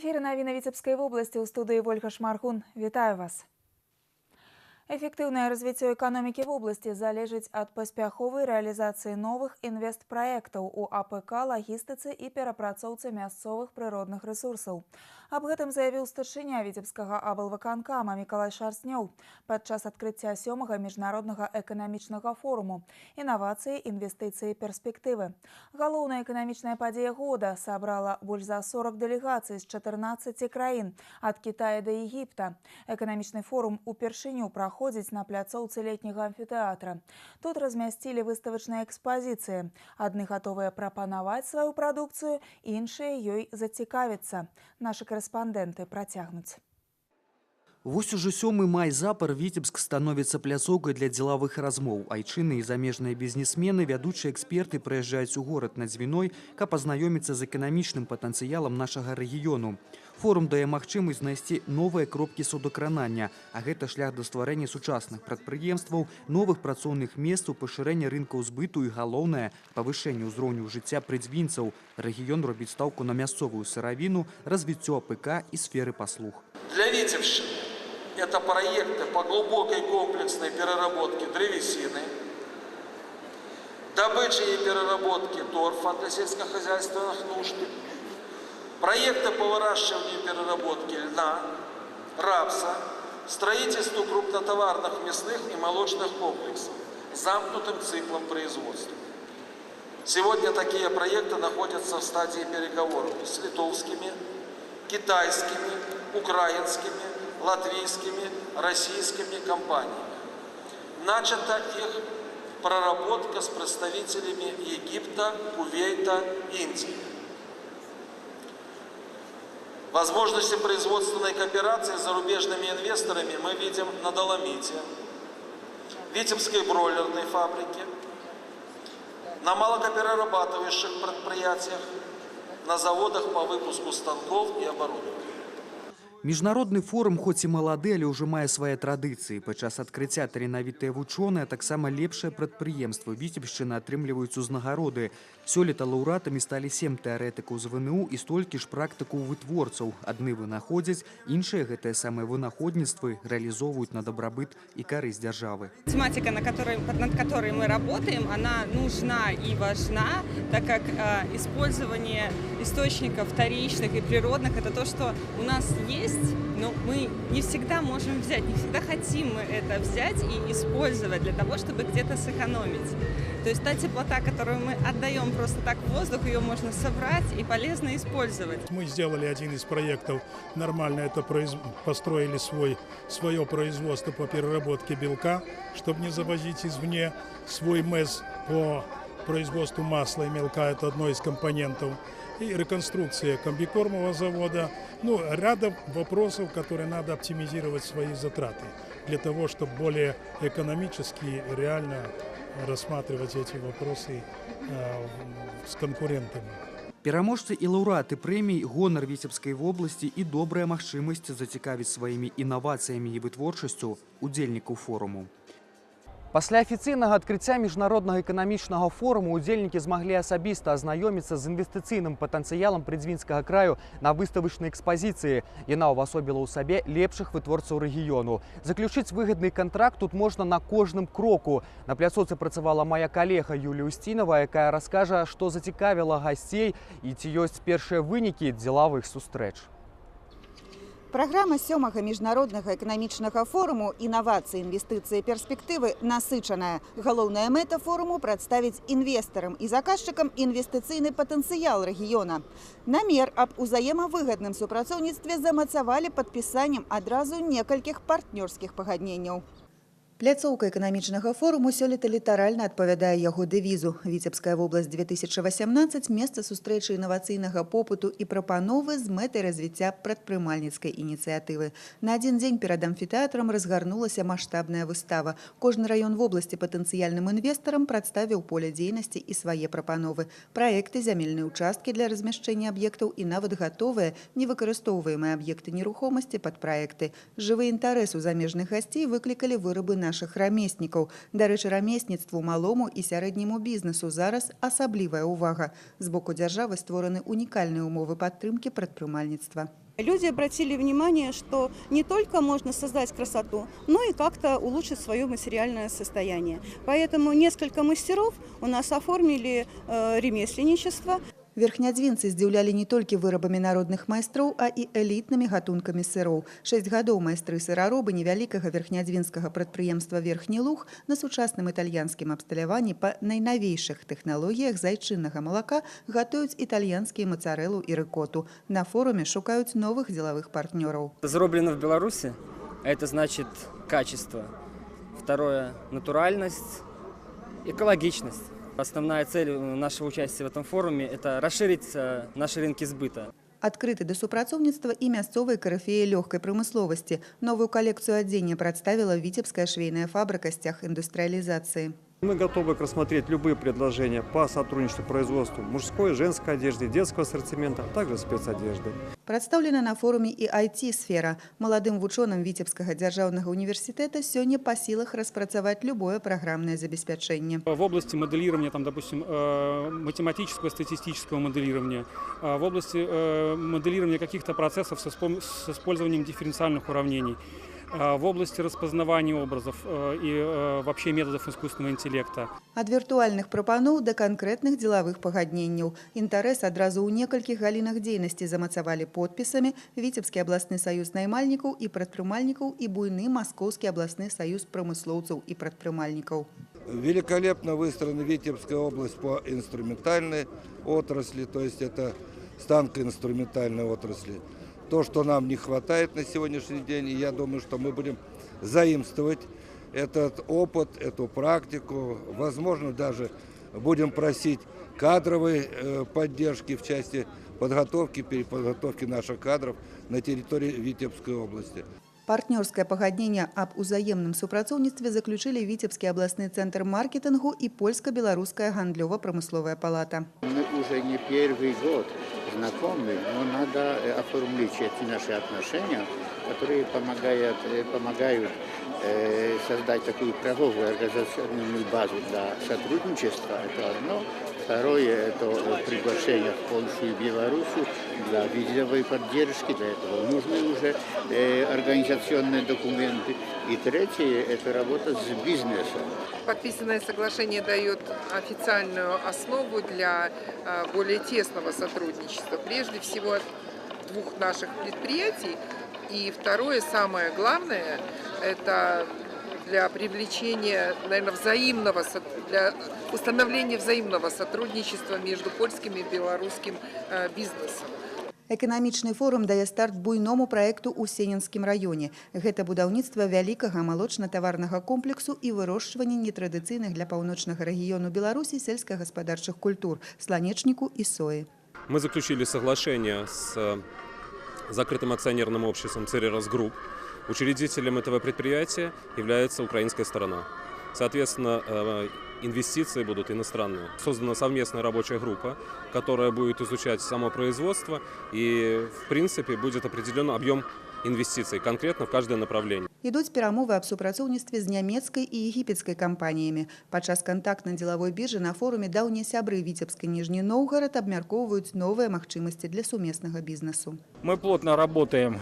эфіры навіны Віцебскай вобласці, ў студыі Вольга Шмаргун. Вітаю вас. Эфектыўнае развіццё эканомікі вобласці залежыць ад паспяховай рэалізацыі новых інвестпраектаў у АПК, лагістыцы і перапрацоўцы мясцовых прыродных рэсурсаў. Аб гэтым заявіў старшыня Віцебскага аблвыканкама Мікалай Шарстнёў падчас адкрыцця 7-га міжнароднага эканамічнага форуму «Інавацыі, інвестыцыі, перспектывы». Галоўная эканамічная падзея года сабрала больш за 40 дэлегацый з 14 краін, ад Китая да Егіпта. Эканамічны форум упершыню праходзіць на пляцоўцы летняга амфітэатра. Тут размясцілі выставачныя экспазіцыі. Адны гатовыя прапанаваць сваю прадукцыю, іншыя ёй зацікавіцца. Нашы корэспандэнты працягнуць. Вось уже 7 май запар Віцебск становіцца пляцоўкай для дзелавых размоў. Айчынныя і замежныя бізнесмены, вядучыя эксперты прыязджаюць у горад над Звіной, каб азнаёміцца з эканамічным патэнцыялам нашага рэгіёну. Форум дае магчымасць знайсці новыя кропкі судакранання, а гэта шлях да стварэння сучасных прадпрыемстваў, новых працоўных месцаў, пашырэння рынкаў збыту і, галоўнае, павышэння ўзроўню жыцця прыдзвінцаў. Рэгіён робіць стаўку на мясцовую сыравіну, развіццё АПК і сферы паслуг. Для Витебщины это проекты по глубокой комплексной переработке древесины, добыче и переработке торфа для сельскохозяйственных нужд, проекты по выращиванию и переработке льна, рапса, строительству крупнотоварных мясных и молочных комплексов с замкнутым циклом производства. Сегодня такие проекты находятся в стадии переговоров с литовскими, китайскими, украинскими, латвийскими, российскими компаниями. Начата их проработка с представителями Египта, Кувейта, Индии. Возможности производственной кооперации с зарубежными инвесторами мы видим на Доломите, Витебской бройлерной фабрике, на молокоперерабатывающих предприятиях, на заводах по выпуску станков и оборудования. Міжнародны форум хоць і малады, але ўжо мае свае традыцыі. Падчас адкрыцця таленавітыя вучоныя, таксама лепшыя прадпрыемствы Віцебшчыны атрымліваюць узнагароды. Сёлета лаўрэатамі сталі 7 тэарэтыкаў з ВНУ і столькі ж практыкаў-вытворцаў. Адны вынаходзяць, іншыя гэтыя самыя вынаходніцтвы рэалізоўваюць на дабрабыт и карысць дзяржавы. Тематика, над которой мы работаем, она нужна и важна, так как использование источников вторичных и природных – это то, что у нас есть, но мы не всегда можем взять, не всегда хотим мы это взять и использовать для того, чтобы где-то сэкономить. То есть та теплота, которую мы отдаем просто так в воздух, ее можно собрать и полезно использовать. Мы сделали один из проектов нормально, это построили свое производство по переработке белка, чтобы не завозить извне, свой МЭЗ по производству масла и мелка, это одно из компонентов, и реконструкция комбикормового завода. Ну, рядом вопросов, которые надо оптимизировать свои затраты, для того, чтобы более экономически реально рассматривать эти вопросы с конкурентами. Пераможцы і лаўрэаты прэмій, гонар Віцебскай вобласці і добрая магчымасць зацікавіць сваімі інавацыямі і вытворчасцю удзельнікаў форуму. Пасля афіцыйнага адкрыцця міжнароднага эканамічнага форуму удзельнікі змаглі асабіста азнаёміцца з інвестыцыйным патэнцыялам прыдзвінскага краю на выставачнай экспазіцыі. Яна ўвасобіла ў сабе лепшых вытворцаў рэгіёну. Заключыць выгадны кантракт тут можна на кожным кроку. На пляцоўцы працавала моя калега Юлія Устінова, якая раскажа, што зацікавіла гасцей і ці ёсць першыя вынікі дзелавых сустрэч. Праграма 7-га міжнароднага эканамічнага форуму «Інавацыі, інвестыцыі, перспектывы» насычаная. Галоўная мэта форуму – прадставіць інвестарам і заказчыкам інвестыцыйны патэнцыял рэгіёна. Намер аб узаемавыгадным супрацоўніцтве замацавалі падпісаннем адразу некалькіх партнёрскіх пагадненняў. Пляцоўка эканамічнага форуму сёлета літаральна адпавядае яго дэвізу. Віцебская вобласць 2018 – месца сустрэчы інавацыйнага попыту і прапановы з мэтай развіцця прадпрымальніцкай ініцыятывы. На адзін дзень перад амфітэатрам разгарнулася маштабная выстава. Кожны раён вобласці патэнцыяльным інвестарам прадставіў поле дзейнасці і свае прапановы. Праекты, зямельныя ўчасткі для размяшчэння аб'ектаў і нават гатовыя, невыкарыстоўваемыя аб'екты нерухомасці пад праекты. Жывы інтарэс у замежных гасцей выклікалі вырабы наших рамеснікаў. Дарэчы, рамесніцтву малому і сярэдняму бізнесу зараз асаблівая ўвага. З боку дзяржавы створаны унікальныя ўмовы падтрымкі прадпрымальніцтва. Люди обратили внимание, что не только можно создать красоту, но и как-то улучшить свое материальное состояние. Поэтому несколько мастеров у нас оформили ремесленничество. Верхнядзвінцы здзіўлялі не толькі вырабамі народных майстроў, а і элітнымі гатункамі сыроў. 6 гадоў майстры-сыраробы невялікага верхнядзвінскага прадпрыемства «Верхні Луг» на сучасным італьянскім абсталяванні па найнавейшых тэхналогіях з айчыннага малака гатуюць італьянскія моцареллу і рыкоту. На форуме шукаюць новых дзелавых партнёраў. Зароблено в Беларуси, а это значит качество. Второе – натуральность, экологичность. Основная цель нашего участия в этом форуме – это расширить наши рынки сбыта. Адкрыты да супрацоўніцтва і мясцовай карыфеі лёгкай прамысловасці. Новую калекцыю адзення прадставіла Віцебская швейная фабрика «Стяг индустриализации». Мы готовы рассмотреть любые предложения по сотрудничеству производству мужской, женской одежды, детского ассортимента, а также спецодежды. Представлена на форуме и IT-сфера. Молодым вучоным Витебского дзяржаўнага университета сёння по силах распрацаваць любое программное забеспячэнне. В области моделирования, допустим, математического, статистического моделирования, в области моделирования каких-то процессов с использованием дифференциальных уравнений, в области распознавания образов и вообще методов искусственного интеллекта. Ад віртуальных прапаноў да канкрэтных дзелавых пагадненняў. Інтарэс адразу ў некалькіх галінах дзейнасці замацавалі подпісамі Віцебскі абласны саюз наймальнікаў і прадпрымальнікаў і буйны Маскоўскі абласны саюз прамыслоўцаў і прадпрымальнікаў. Великолепно выстроена Витебская область по инструментальной отрасли, то есть это станкоинструментальной отрасли. То, что нам не хватает на сегодняшний день, и я думаю, что мы будем заимствовать этот опыт, эту практику. Возможно, даже будем просить кадровой поддержки в части подготовки, переподготовки наших кадров на территории Витебской области. Партнерское пагадненне аб узаемным супрацоўніцтве заключили Витебский областный центр маркетингу и Польско-Белорусская гандлёво-промысловая палата. Мы уже не первый год знакомы, но надо оформить эти наши отношения, которые помогают создать такую правовую организационную базу для сотрудничества. Это одно. Второе – это приглашение в Польшу и Белоруссию для визовой поддержки. Для этого нужны уже организационные документы. И третье – это работа с бизнесом. Подписанное соглашение дает официальную основу для более тесного сотрудничества. Прежде всего от двух наших предприятий. И второе, самое главное, это для привлечения, наверное, для установления взаимного сотрудничества между польским и белорусским бизнесом. Эканамічны форум дае старт буйному праекту ў Сенінскім раёне. Гэта будаўніцтва вялікага малочна-таварнага комплексу і вырошчванне нетрадыцыйных для паўночнага рэгіёну Беларусі сельскагаспадарчых культур – сланечніку і соі. Мы заключили соглашение с закрытым акционерным обществом «Церерос Групп». Учредителем этого предприятия является украинская сторона. Соответственно, инвестиции будут иностранные. Создана совместная рабочая группа, которая будет изучать само производство, и, в принципе, будет определен объем инвестиций конкретно в каждое направление. Ідуць перамовы аб супрацоўніцтве з нямецкай і егіпецкай кампаніямі. Падчас кантактна-дзелавой біржы на форуме даўнія сябры Витебской Нижний Новгород абмяркоўваюць новыя магчымасці для сумеснага бізнесу. Мы плотно работаем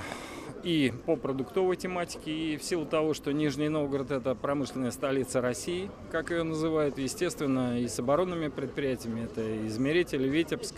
и по продуктовой тематике, и в силу того, что Нижний Новгород – это промышленная столица России, как ее называют, естественно, и с оборонными предприятиями, это измеритель, Витебск.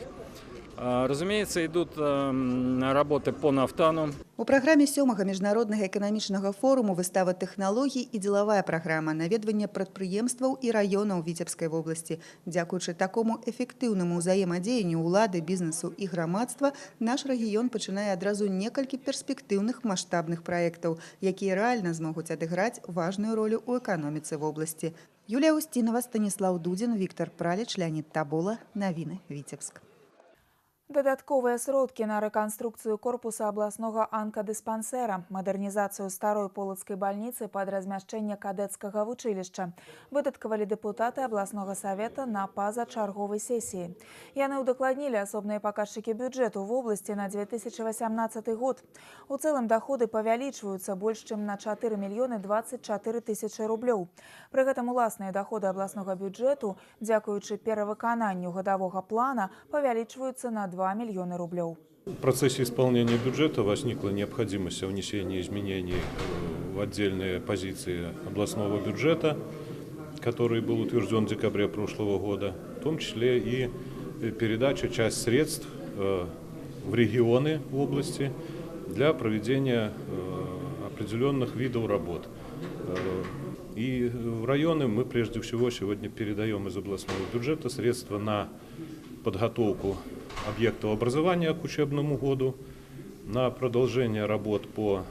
Разумеется, идут работы по нафтану. У праграме 7-га міжнароднага эканамічнага форуму выстава тэхналогій і дзелавая праграма наведвання прадпрыемстваў і раёнаў Віцебскай вобласці. Дзякуючы такому эфектыўнаму ўзаемадзеянню ўлады, бізнесу і грамадства, наш рэгіён пачынае адразу некалькі перспектыўных маштабных праектаў, якія рэальна змогуць адыграць важную ролю ў эканоміцы вобласці. Юлія Устінова, Станіслаў Дудзін, Віктор Праліч, Леонид Табола. Навіны Віцебск. Дадатковыя сродкі на рэканструкцыю корпуса абласнога анкадыспансэра, мадэрнізацыю старой полацкай бальніцы пад размяшчэнне кадэцкага вучылішча выдаткавалі дэпутаты абласнога савета на пазачарговай сесіі. Яны ўдакладнілі асобныя паказчыкі бюджэту в области на 2018 год. У цэлым даходы павялічваюцца больш чым на 4 мільёны 24 тысячы рублёў. Пры гэтым уласныя даходы абласнога бюджэту, дзякуючы перавыкананню гадавога плана, павялічваюцца на 2 мільёны рублёў. В процессе исполнения бюджета возникла необходимость о внесении изменений в отдельные позиции областного бюджета, который был утвержден в декабре прошлого года, в том числе и передача часть средств в регионы области для проведения определенных видов работ. И в районы мы прежде всего сегодня передаем из областного бюджета средства на подготовку объектов образования к учебному году, на продолжение работ по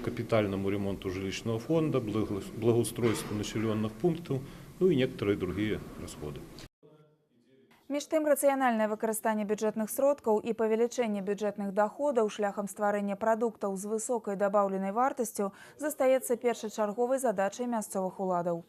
капитальному ремонту жилищного фонда, благоустройству населенных пунктов, ну и некоторые другие расходы. Між тым, рацыянальнае выкарыстанне бюджэтных сродкаў і павелічэнне бюджэтных доходаў шляхам стварэння прадуктаў з высокай дабаўленай вартасцю застаецца першачарговай задачай мясцовых уладаў.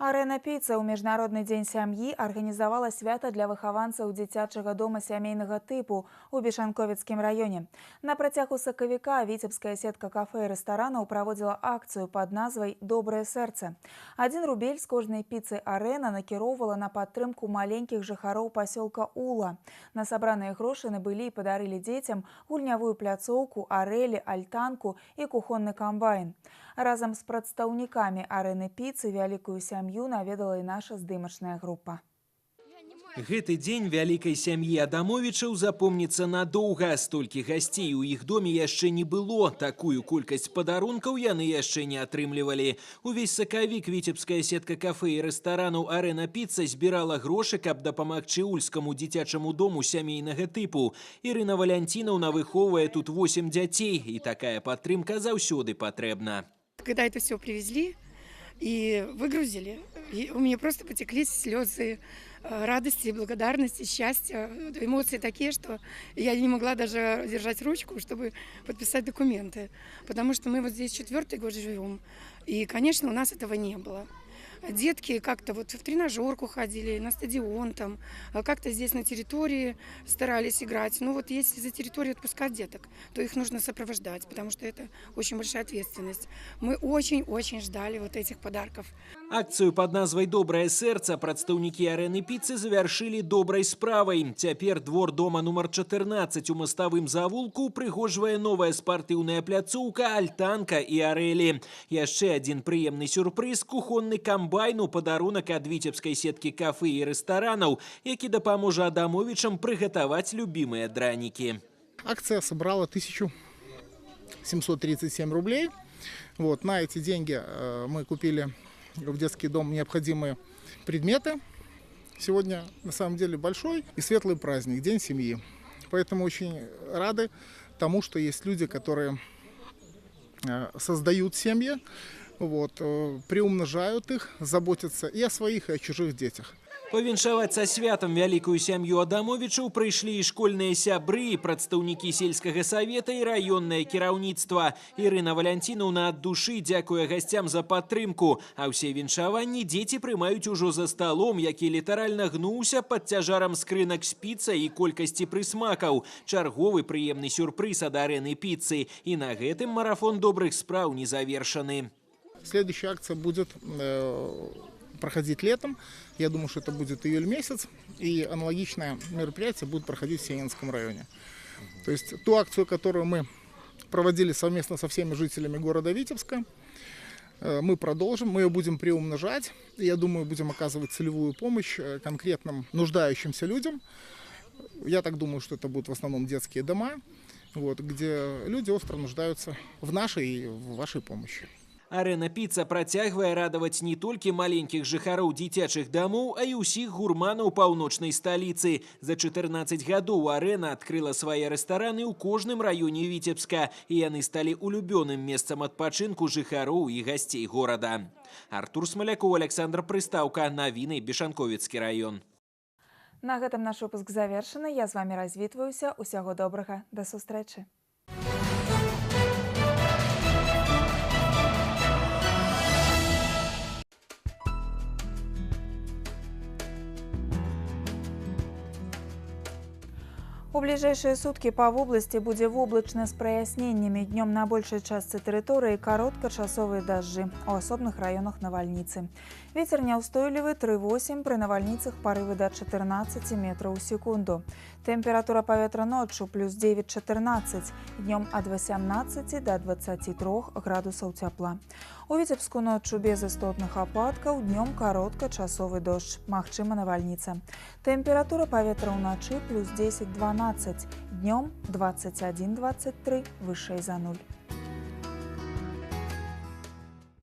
Арэна піцца ў Міжнародны дзень сям'і арганізавала свята для выхаванцаў дзіцячага дома сямейнага тыпу ў Бешанковіцкім раёне. На працягу сакавіка віцебская сетка кафэ і рэстаранаў праводзіла акцыю пад назвай «Добрае сэрца». 1 рубель з кожнай піцы арэна накіроўвала на падтрымку маленькіх жыхароў пасёлка Ула. На сабраныя грошы набылі і падарылі дзецям гульнявую пляцоўку, арэлі, альтанку і кухонны камбайн. Разам з прадстаўнікамі арэны піцы вялікую сям'ю наведала і наша здымачная група. Гэты дзень вялікай сям'і Адамовічаў запомніцца надоўга. Столькі гасцей у іх доме яшчэ не было. Такую колькасць падарункаў яны яшчэ не атрымлівалі. Увесь сакавік віцебская сетка кафэ і рэстаранаў «Арэна піцца» збірала грошы, каб дапамагчы ульскаму дзіцячаму дому сямейнага тыпу. Ірына Валянцінаўна выхоўвае тут 8 дзяцей, і такая падтрымка заўсёды патрэбна. Когда это все привезли и выгрузили, у меня просто потекли слезы радости, благодарности, счастья, эмоции такие, что я не могла даже держать ручку, чтобы подписать документы. Потому что мы вот здесь 4-й год живем, и, конечно, у нас этого не было. Детки как-то вот в тренажерку ходили, на стадион там, как-то здесь на территории старались играть. Ну вот если за территорию отпускать деток, то их нужно сопровождать, потому что это очень большая ответственность. Мы очень-очень ждали вот этих подарков. Акцыю пад назвай «Добрае сэрца» прадстаўнікі арэны піцы завяршылі добрай справай. Цяпер двор дома нумар 14 у маставым завулку прыгожвае новая спартыўная пляцоўка, альтанка і арэлі. Яшчэ адзін прыемны сюрпрыз – кухонны камбайн у падарунак ад віцебскай сеткі кафэ і рэстаранаў, які дапаможа Адамовічам прыгатаваць любімыя дранікі. Акция собрала 1737 рублей. Вот, на эти деньги мы купили в детский дом необходимые предметы. Сегодня на самом деле большой и светлый праздник, День семьи. Поэтому очень рады тому, что есть люди, которые создают семьи, вот, приумножают их, заботятся и о своих, и о чужих детях. Павіншаваць са святам вялікую сям'ю Адамовічаў прыйшлі і школьныя сябры, прадстаўнікі сельскага савета і раённае кіраўніцтва. Ірына Валянцінаўна ад душы дзякуе гасцям за падтрымку, а ўсе віншаванні дзеці прымаюць ужо за сталом, які літаральна гнуўся пад цяжарам скрынак з піцай і колькасці прысмакаў. Чарговы прыемны сюрпрыз ад арэны піцы. І на гэтым марафон добрых спраў не завершаны. Следующая акция будет проходить летом. Я думаю, что это будет июль месяц. И аналогичное мероприятие будет проходить в Сенинском районе. То есть ту акцию, которую мы проводили совместно со всеми жителями города Витебска, мы продолжим, мы ее будем приумножать. И, я думаю, будем оказывать целевую помощь конкретным нуждающимся людям. Я так думаю, что это будут в основном детские дома, вот, где люди остро нуждаются в нашей и в вашей помощи. Арэна піцца працягвае радаваць не толькі маленькіх жыхароў дзіцячых дамоў, а і ўсіх гурманаў паўночнай сталіцы. За 14 гадоў арэна адкрыла свае рэстараны ў кожным раёне Віцебска, і яны сталі улюбёным месцам адпачынку жыхароў і гасцей горада. Артур Смалякоў, Александр Прыстаўка. Навіны, Бешанковіцкі раён. На гэтым наш выпуск завершаны. Я з вамі развітваюся. Усяго добрага. Да сустрэчы. У ближайшие сутки по области будет воблачно с прояснениями. Днем на большей части территории короткочасовые дожди. У особных районах навальницы. Ветер неустойливый 3,8, при навальницах порывы до 14 метров в секунду. Температура поветра ночью плюс 9-14, днем от 18 до 23 градусов тепла. У Витебску ночью без истотных опадков, днем короткочасовый дождь, магчыма навальница. Температура поветра у ночи плюс 10-12, днем 21-23, выше за 0.